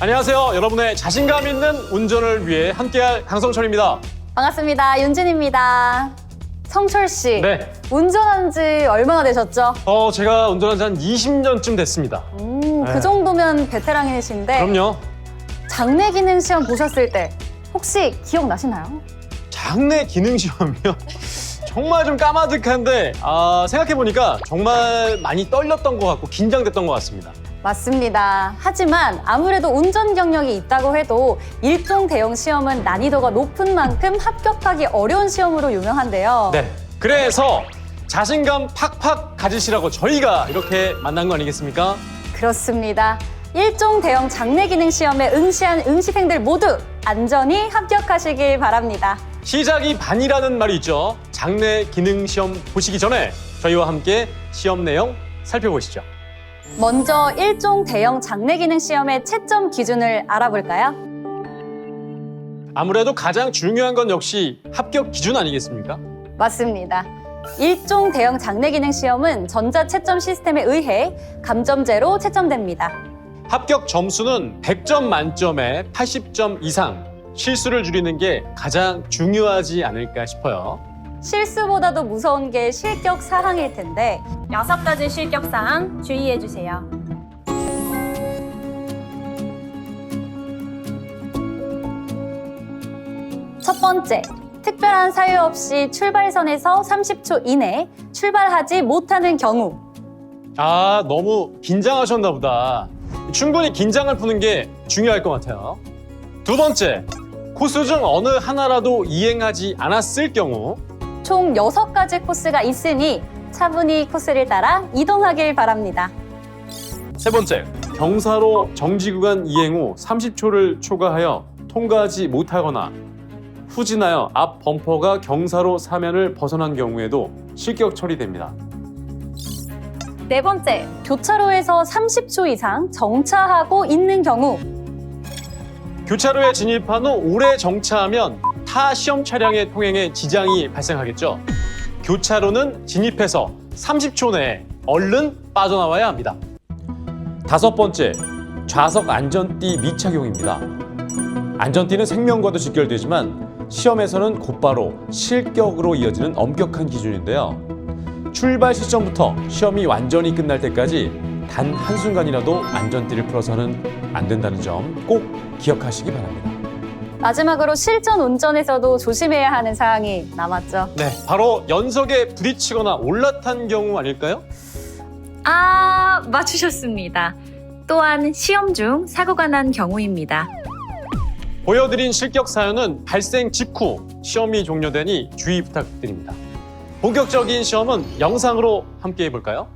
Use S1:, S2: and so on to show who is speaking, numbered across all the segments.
S1: 안녕하세요. 여러분의 자신감 있는 운전을 위해 함께할 강성철입니다.
S2: 반갑습니다. 윤진입니다. 성철 씨,
S1: 네.
S2: 운전한 지 얼마나 되셨죠?
S1: 제가 운전한 지 한 20년쯤 됐습니다. 네.
S2: 그 정도면 베테랑이신데
S1: 그럼요.
S2: 장내 기능 시험 보셨을 때 혹시 기억나시나요?
S1: 장내 기능 시험이요? 정말 좀 까마득한데 생각해보니까 정말 많이 떨렸던 것 같고 긴장됐던 것 같습니다.
S2: 맞습니다. 하지만 아무래도 운전 경력이 있다고 해도 일종 대형 시험은 난이도가 높은 만큼 합격하기 어려운 시험으로 유명한데요.
S1: 네. 그래서 자신감 팍팍 가지시라고 저희가 이렇게 만난 거 아니겠습니까?
S2: 그렇습니다. 일종 대형 장내 기능 시험에 응시한 응시생들 모두 안전히 합격하시길 바랍니다.
S1: 시작이 반이라는 말이 있죠. 장내 기능 시험 보시기 전에 저희와 함께 시험 내용 살펴보시죠.
S2: 먼저 일종 대형 장내 기능 시험의 채점 기준을 알아볼까요?
S1: 아무래도 가장 중요한 건 역시 합격 기준 아니겠습니까?
S2: 맞습니다. 일종 대형 장내 기능 시험은 전자 채점 시스템에 의해 감점제로 채점됩니다.
S1: 합격 점수는 100점 만점에 80점 이상, 실수를 줄이는 게 가장 중요하지 않을까 싶어요.
S2: 실수보다도 무서운 게 실격 사항일 텐데
S3: 6가지 실격 사항 주의해 주세요.
S2: 첫 번째, 특별한 사유 없이 출발선에서 30초 이내 출발하지 못하는 경우.
S1: 너무 긴장하셨나 보다. 충분히 긴장을 푸는 게 중요할 것 같아요. 두 번째, 코스 중 어느 하나라도 이행하지 않았을 경우.
S2: 총 6가지 코스가 있으니 차분히 코스를 따라 이동하길 바랍니다.
S1: 세 번째, 경사로 정지 구간 이행 후 30초를 초과하여 통과하지 못하거나 후진하여 앞 범퍼가 경사로 사면을 벗어난 경우에도 실격 처리됩니다.
S2: 네 번째, 교차로에서 30초 이상 정차하고 있는 경우.
S1: 교차로에 진입한 후 오래 정차하면 타 시험 차량의 통행에 지장이 발생하겠죠. 교차로는 진입해서 30초 내에 얼른 빠져나와야 합니다. 다섯 번째, 좌석 안전띠 미착용입니다. 안전띠는 생명과도 직결되지만 시험에서는 곧바로 실격으로 이어지는 엄격한 기준인데요. 출발 시점부터 시험이 완전히 끝날 때까지 단 한순간이라도 안전띠를 풀어서는 안 된다는 점 꼭 기억하시기 바랍니다.
S2: 마지막으로 실전 운전에서도 조심해야 하는 사항이 남았죠.
S1: 네, 바로 연석에 부딪히거나 올라탄 경우 아닐까요?
S3: 맞추셨습니다. 또한 시험 중 사고가 난 경우입니다.
S1: 보여드린 실격 사연은 발생 직후 시험이 종료되니 주의 부탁드립니다. 본격적인 시험은 영상으로 함께 해볼까요?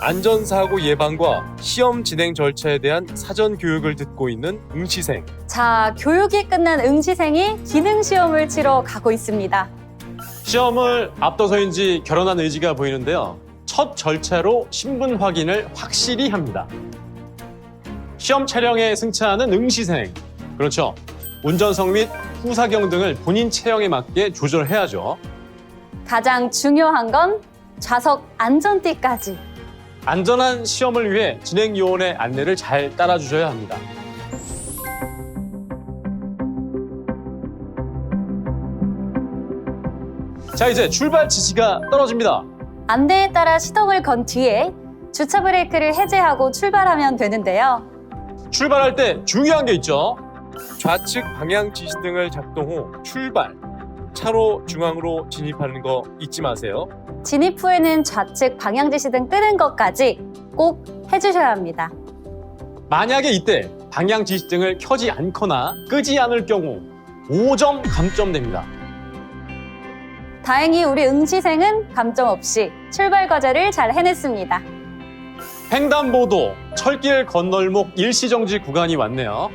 S1: 안전사고 예방과 시험 진행 절차에 대한 사전 교육을 듣고 있는 응시생.
S2: 자, 교육이 끝난 응시생이 기능 시험을 치러 가고 있습니다.
S1: 시험을 앞둬서인지 결연한 의지가 보이는데요. 첫 절차로 신분 확인을 확실히 합니다. 시험 차량에 승차하는 응시생. 그렇죠. 운전석 및 후사경 등을 본인 체형에 맞게 조절해야죠.
S2: 가장 중요한 건 좌석 안전띠까지.
S1: 안전한 시험을 위해 진행 요원의 안내를 잘 따라주셔야 합니다. 자, 이제 출발 지시가 떨어집니다.
S2: 안내에 따라 시동을 건 뒤에 주차 브레이크를 해제하고 출발하면 되는데요.
S1: 출발할 때 중요한 게 있죠. 좌측 방향 지시등을 작동 후 출발. 차로 중앙으로 진입하는 거 잊지 마세요.
S2: 진입 후에는 좌측 방향 지시등 끄는 것까지 꼭 해주셔야 합니다.
S1: 만약에 이때 방향 지시등을 켜지 않거나 끄지 않을 경우 5점 감점됩니다.
S2: 다행히 우리 응시생은 감점 없이 출발 과제를 잘 해냈습니다.
S1: 횡단보도, 철길 건널목 일시정지 구간이 왔네요.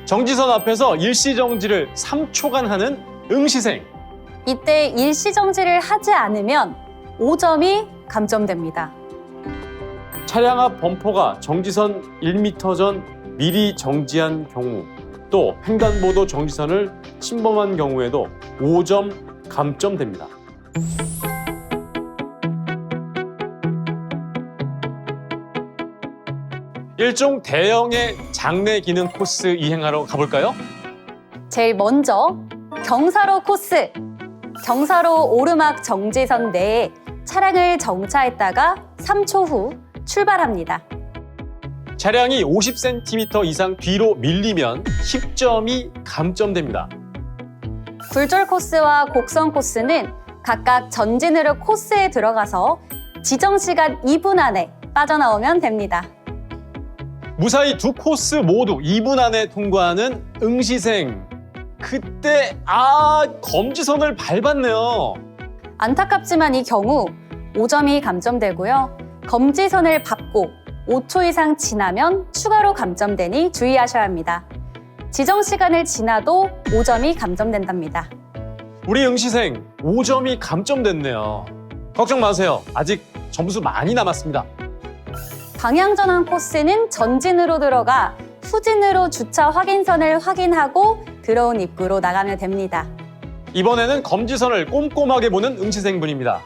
S1: 정지선 앞에서 일시정지를 3초간 하는 응시생.
S2: 이때 일시정지를 하지 않으면 5점이 감점됩니다.
S1: 차량 앞 범퍼가 정지선 1m 전 미리 정지한 경우, 또 횡단보도 정지선을 침범한 경우에도 5점 감점됩니다. 일종 대형의 장내 기능 코스 이행하러 가볼까요?
S2: 제일 먼저 경사로 코스. 경사로 오르막 정지선 내에 차량을 정차했다가 3초 후 출발합니다.
S1: 차량이 50cm 이상 뒤로 밀리면 10점이 감점됩니다.
S2: 굴절 코스와 곡선 코스는 각각 전진으로 코스에 들어가서 지정 시간 2분 안에 빠져나오면 됩니다.
S1: 무사히 두 코스 모두 2분 안에 통과하는 응시생. 그때 검지선을 밟았네요.
S2: 안타깝지만 이 경우 5점이 감점되고요. 검지선을 밟고 5초 이상 지나면 추가로 감점되니 주의하셔야 합니다. 지정 시간을 지나도 5점이 감점된답니다.
S1: 우리 응시생 5점이 감점됐네요. 걱정 마세요. 아직 점수 많이 남았습니다.
S2: 방향전환 코스는 전진으로 들어가 후진으로 주차 확인선을 확인하고 들어온 입구로 나가면 됩니다.
S1: 이번에는 검지선을 꼼꼼하게 보는 응시생분입니다.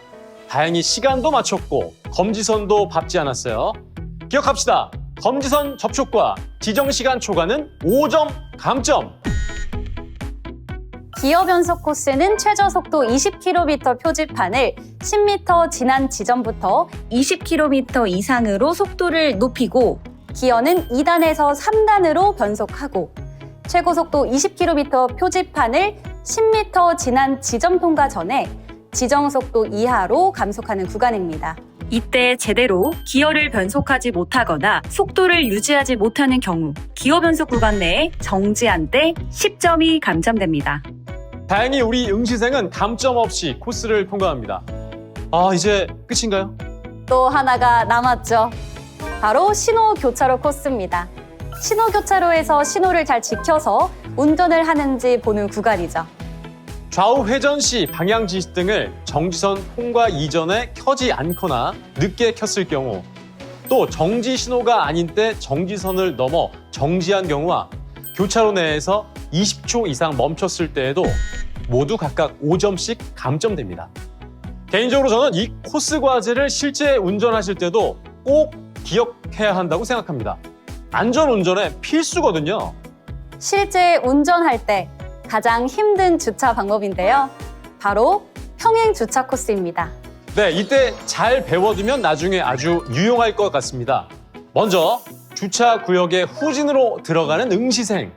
S1: 다행히 시간도 맞췄고 검지선도 밟지 않았어요. 기억합시다. 검지선 접촉과 지정시간 초과는 5점 감점.
S2: 기어 변속 코스는 최저 속도 20km 표지판을 10m 지난 지점부터
S3: 20km 이상으로 속도를 높이고
S2: 기어는 2단에서 3단으로 변속하고 최고 속도 20km 표지판을 10m 지난 지점 통과 전에 지정 속도 이하로 감속하는 구간입니다.
S3: 이때 제대로 기어를 변속하지 못하거나 속도를 유지하지 못하는 경우 기어 변속 구간 내에 정지한 때 10점이 감점됩니다.
S1: 다행히 우리 응시생은 감점 없이 코스를 통과합니다. 이제 끝인가요?
S2: 또 하나가 남았죠. 바로 신호교차로 코스입니다. 신호교차로에서 신호를 잘 지켜서 운전을 하는지 보는 구간이죠.
S1: 좌우 회전 시 방향 지시등을 정지선 통과 이전에 켜지 않거나 늦게 켰을 경우, 또 정지 신호가 아닌 때 정지선을 넘어 정지한 경우와 교차로 내에서 20초 이상 멈췄을 때에도 모두 각각 5점씩 감점됩니다. 개인적으로 저는 이 코스 과제를 실제 운전하실 때도 꼭 기억해야 한다고 생각합니다. 안전운전의 필수거든요.
S2: 실제 운전할 때 가장 힘든 주차 방법인데요. 바로 평행 주차 코스입니다.
S1: 네, 이때 잘 배워두면 나중에 아주 유용할 것 같습니다. 먼저 주차 구역의 후진으로 들어가는 응시생.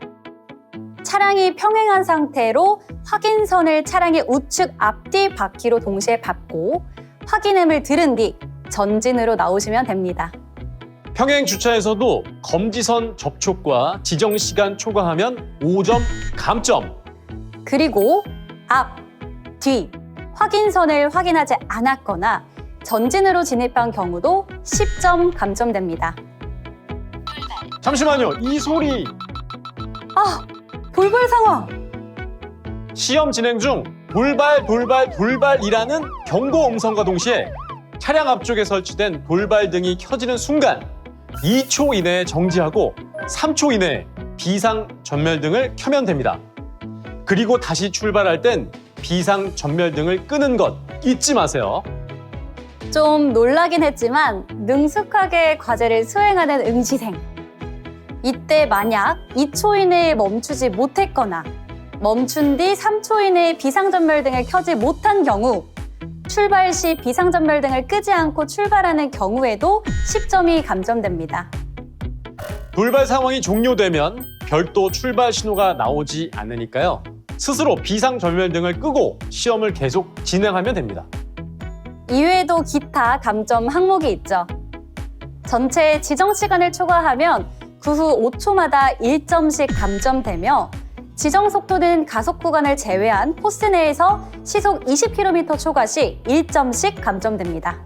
S2: 차량이 평행한 상태로 확인선을 차량의 우측 앞뒤 바퀴로 동시에 밟고 확인음을 들은 뒤 전진으로 나오시면 됩니다.
S1: 평행 주차에서도 검지선 접촉과 지정 시간 초과하면 5점 감점.
S2: 그리고 앞, 뒤, 확인선을 확인하지 않았거나 전진으로 진입한 경우도 10점 감점됩니다.
S1: 잠시만요, 이 소리.
S2: 돌발 상황!
S1: 시험 진행 중 돌발이라는 경고 음성과 동시에 차량 앞쪽에 설치된 돌발등이 켜지는 순간 2초 이내에 정지하고 3초 이내에 비상 전멸등을 켜면 됩니다. 그리고 다시 출발할 땐 비상 전멸등을 끄는 것 잊지 마세요.
S2: 좀 놀라긴 했지만 능숙하게 과제를 수행하는 응시생. 이때 만약 2초 이내에 멈추지 못했거나 멈춘 뒤 3초 이내에 비상전멸등을 켜지 못한 경우 출발 시 비상전멸등을 끄지 않고 출발하는 경우에도 10점이 감점됩니다.
S1: 돌발 상황이 종료되면 별도 출발 신호가 나오지 않으니까요. 스스로 비상 전멸등을 끄고 시험을 계속 진행하면 됩니다.
S2: 이외에도 기타 감점 항목이 있죠. 전체 지정 시간을 초과하면 그 후 5초마다 1점씩 감점되며 지정 속도는 가속 구간을 제외한 코스 내에서 시속 20km 초과 시 1점씩 감점됩니다.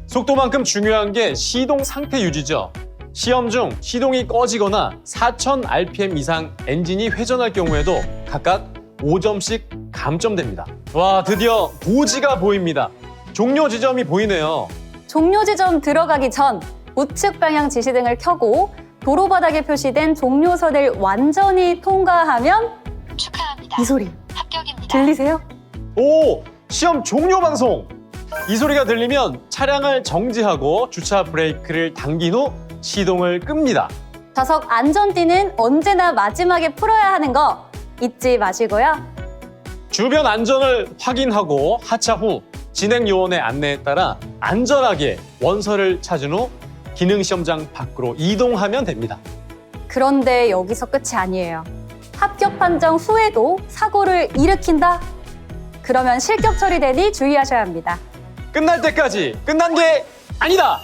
S1: 속도만큼 중요한 게 시동 상태 유지죠. 시험 중 시동이 꺼지거나 4000rpm 이상 엔진이 회전할 경우에도 각각 5점씩 감점됩니다. 와, 드디어 고지가 보입니다. 종료 지점이 보이네요.
S2: 종료 지점 들어가기 전 우측 방향 지시등을 켜고 도로 바닥에 표시된 종료선을 완전히 통과하면
S4: 축하합니다.
S2: 이 소리
S4: 합격입니다.
S2: 들리세요?
S1: 오! 시험 종료 방송! 이 소리가 들리면 차량을 정지하고 주차 브레이크를 당긴 후 시동을 끕니다.
S2: 좌석 안전띠는 언제나 마지막에 풀어야 하는 거 잊지 마시고요.
S1: 주변 안전을 확인하고 하차 후 진행 요원의 안내에 따라 안전하게 원서를 찾은 후 기능시험장 밖으로 이동하면 됩니다.
S2: 그런데 여기서 끝이 아니에요. 합격 판정 후에도 사고를 일으킨다? 그러면 실격 처리되니 주의하셔야 합니다.
S1: 끝날 때까지 끝난 게 아니다!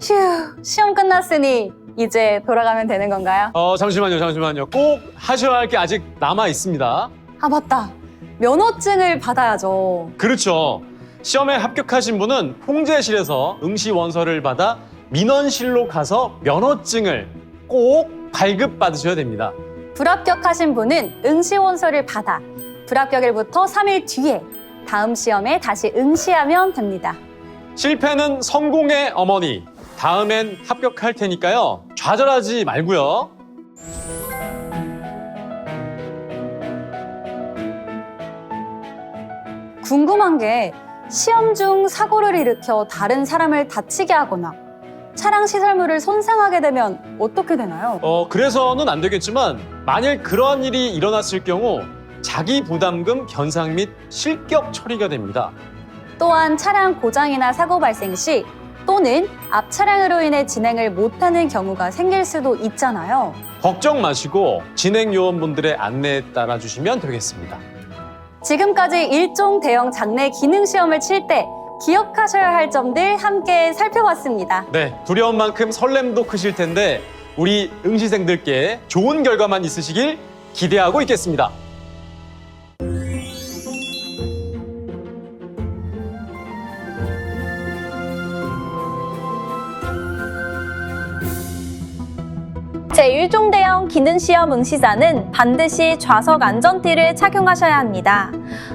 S2: 휴, 시험 끝났으니 이제 돌아가면 되는 건가요?
S1: 잠시만요. 꼭 하셔야 할 게 아직 남아 있습니다.
S2: 아, 맞다. 면허증을 받아야죠.
S1: 그렇죠. 시험에 합격하신 분은 통제실에서 응시 원서를 받아 민원실로 가서 면허증을 꼭 발급받으셔야 됩니다.
S2: 불합격하신 분은 응시 원서를 받아 불합격일부터 3일 뒤에 다음 시험에 다시 응시하면 됩니다.
S1: 실패는 성공의 어머니. 다음엔 합격할 테니까요. 좌절하지 말고요.
S2: 궁금한 게 시험 중 사고를 일으켜 다른 사람을 다치게 하거나 차량 시설물을 손상하게 되면 어떻게 되나요?
S1: 그래서는 안 되겠지만 만일 그러한 일이 일어났을 경우 자기 부담금 변상 및 실격 처리가 됩니다.
S2: 또한 차량 고장이나 사고 발생 시 또는 앞 차량으로 인해 진행을 못하는 경우가 생길 수도 있잖아요.
S1: 걱정 마시고 진행 요원분들의 안내에 따라 주시면 되겠습니다.
S2: 지금까지 일종 대형 장내 기능 시험을 칠 때 기억하셔야 할 점들 함께 살펴봤습니다.
S1: 네, 두려운 만큼 설렘도 크실 텐데 우리 응시생들께 좋은 결과만 있으시길 기대하고 있겠습니다.
S4: 제1종 대형 기능시험 응시자는 반드시 좌석 안전띠를 착용하셔야 합니다.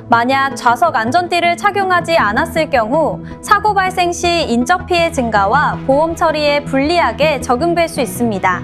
S4: 만약 좌석 안전띠를 착용하지 않았을 경우 사고 발생 시 인적 피해 증가와 보험 처리에 불리하게 적용될 수 있습니다.